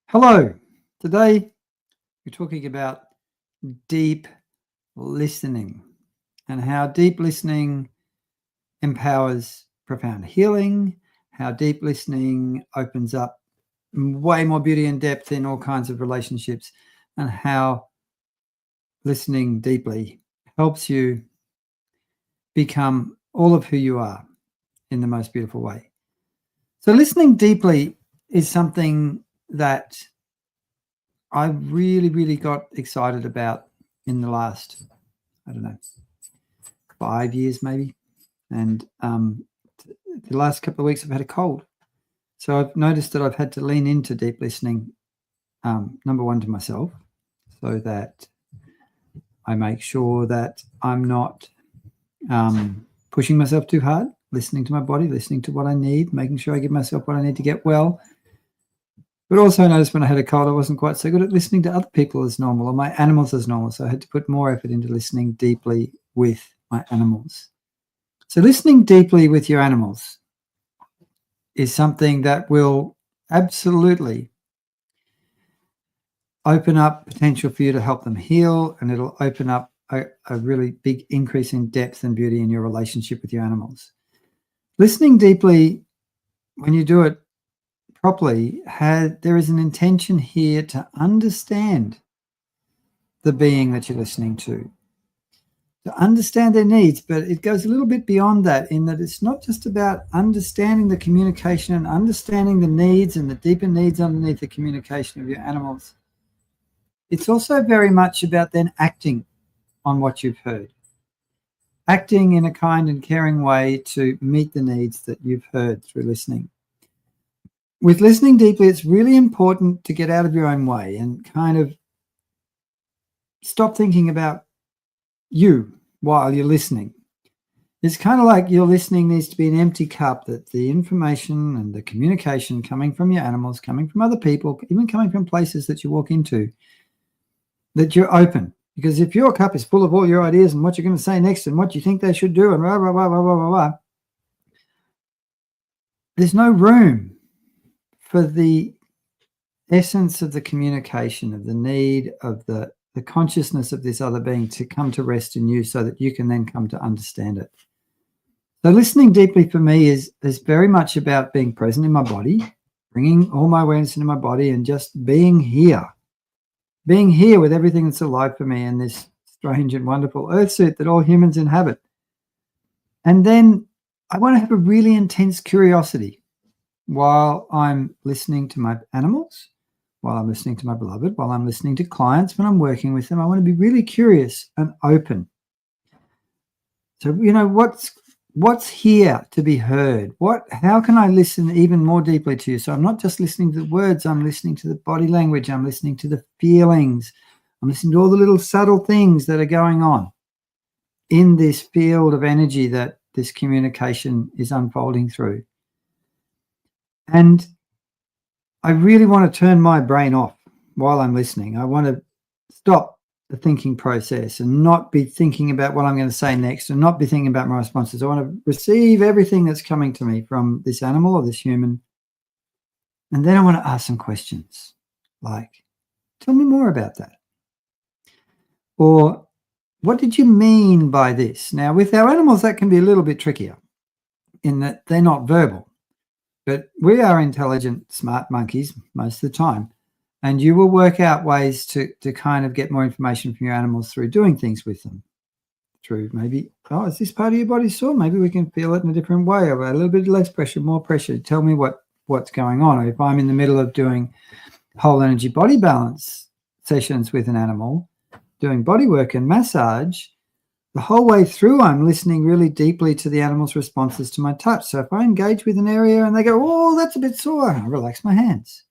Hello. Today we're talking about deep listening and how deep listening empowers profound healing, how deep listening opens up way more beauty and depth in all kinds of relationships, and how listening deeply helps you become all of who you are in the most beautiful way. So, listening deeply is something that I really got excited about in the last, I don't know, 5 years maybe. And the last couple of weeks I've had a cold. So I've noticed that I've had to lean into deep listening, number one, to myself, so that I make sure that I'm not pushing myself too hard, listening to my body, listening to what I need, making sure I give myself what I need to get well. But also I noticed when I had a cold, I wasn't quite so good at listening to other people as normal or my animals as normal. So I had to put more effort into listening deeply with my animals. So listening deeply with your animals is something that will absolutely open up potential for you to help them heal, and it'll open up a really big increase in depth and beauty in your relationship with your animals. Listening deeply, when you do it properly, there is an intention here to understand the being that you're listening to understand their needs, but it goes a little bit beyond that, in that it's not just about understanding the communication and understanding the needs and the deeper needs underneath the communication of your animals. It's also very much about then acting on what you've heard, acting in a kind and caring way to meet the needs that you've heard through listening. With listening deeply, it's really important to get out of your own way and kind of stop thinking about you while you're listening. It's kind of like your listening needs to be an empty cup, that the information and the communication coming from your animals, coming from other people, even coming from places that you walk into, that you're open. Because if your cup is full of all your ideas and what you're going to say next and what you think they should do and blah, blah, blah, blah, blah, blah, blah, there's no room for the essence of the communication, of the need, of the consciousness of this other being to come to rest in you, so that you can then come to understand it. So listening deeply for me is very much about being present in my body, bringing all my awareness into my body and just being here with everything that's alive for me in this strange and wonderful earth suit that all humans inhabit. And then I want to have a really intense curiosity while I'm listening to my animals, while I'm listening to my beloved, while I'm listening to clients, when I'm working with them. I want to be really curious and open. So, what's here to be heard? How can I listen even more deeply to you? So I'm not just listening to the words, I'm listening to the body language, I'm listening to the feelings, I'm listening to all the little subtle things that are going on in this field of energy that this communication is unfolding through. And I really want to turn my brain off while I'm listening. I want to stop the thinking process and not be thinking about what I'm going to say next and not be thinking about my responses. I want to receive everything that's coming to me from this animal or this human. And then I want to ask some questions like, tell me more about that. Or what did you mean by this? Now, with our animals, that can be a little bit trickier in that they're not verbal, but we are intelligent, smart monkeys most of the time. And you will work out ways to kind of get more information from your animals through doing things with them. Through maybe, is this part of your body sore? Maybe we can feel it in a different way, or a little bit less pressure, more pressure. Tell me what's going on. Or if I'm in the middle of doing whole energy body balance sessions with an animal, doing body work and massage, the whole way through I'm listening really deeply to the animal's responses to my touch. So if I engage with an area and they go, oh, that's a bit sore, I relax my hands.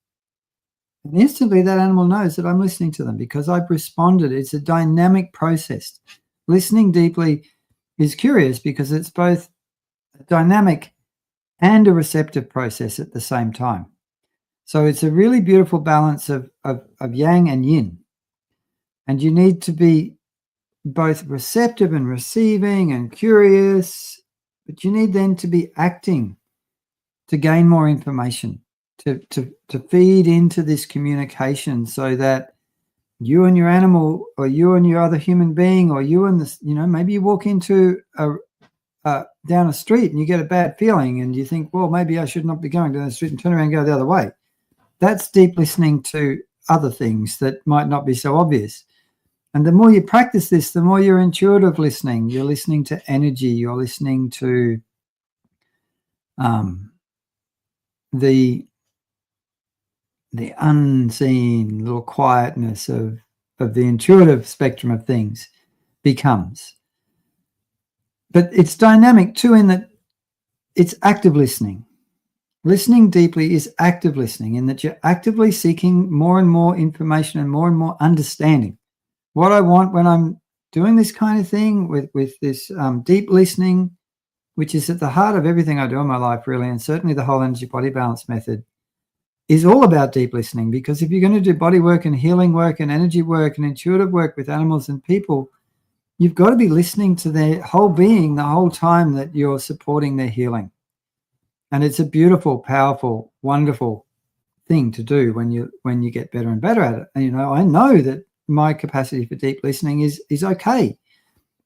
And instantly that animal knows that I'm listening to them because I've responded. It's a dynamic process. Listening deeply is curious because it's both a dynamic and a receptive process at the same time. So it's a really beautiful balance of yang and yin. And you need to be both receptive and receiving and curious, but you need then to be acting to gain more information to feed into this communication, so that you and your animal, or you and your other human being, or you and this, maybe you walk into down a street and you get a bad feeling and you think, well, maybe I should not be going down the street, and turn around and go the other way. That's deep listening to other things that might not be so obvious. And the more you practice this, the more you're intuitive listening. You're listening to energy. You're listening to the unseen little quietness of the intuitive spectrum of things becomes. But it's dynamic too, in that it's active listening. Listening deeply is active listening, in that you're actively seeking more and more information and more understanding. What I want when I'm doing this kind of thing with this deep listening, which is at the heart of everything I do in my life, really, and certainly the whole energy body balance method, is all about deep listening. Because if you're going to do body work and healing work and energy work and intuitive work with animals and people, you've got to be listening to their whole being the whole time that you're supporting their healing. And it's a beautiful, powerful, wonderful thing to do when you get better and better at it. And I know that my capacity for deep listening is okay,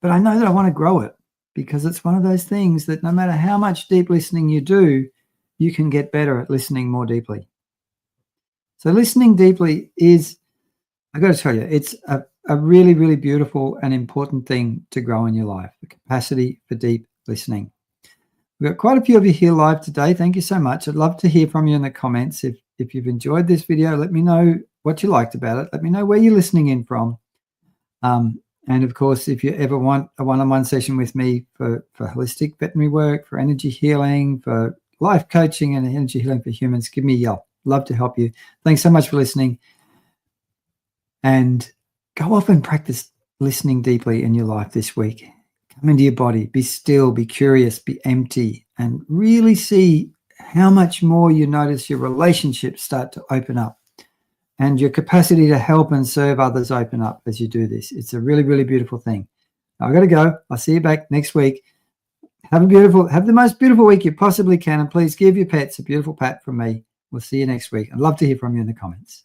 but I know that I want to grow it, because it's one of those things that no matter how much deep listening you do, you can get better at listening more deeply. So listening deeply is, I got to tell you, it's a really, really beautiful and important thing to grow in your life, the capacity for deep listening. We've got quite a few of you here live today. Thank you so much. I'd love to hear from you in the comments. If you've enjoyed this video, let me know what you liked about it. Let me know where you're listening in from. And of course, if you ever want a one-on-one session with me for holistic veterinary work, for energy healing, for life coaching and energy healing for humans, give me a yell. Love to help you. Thanks so much for listening. And go off and practice listening deeply in your life this week. Come into your body, be still, be curious, be empty, and really see how much more you notice your relationships start to open up, and your capacity to help and serve others open up as you do this. It's a really, really beautiful thing. I've got to go. I'll see you back next week. Have the most beautiful week you possibly can, and please give your pets a beautiful pat from me. We'll see you next week. I'd love to hear from you in the comments.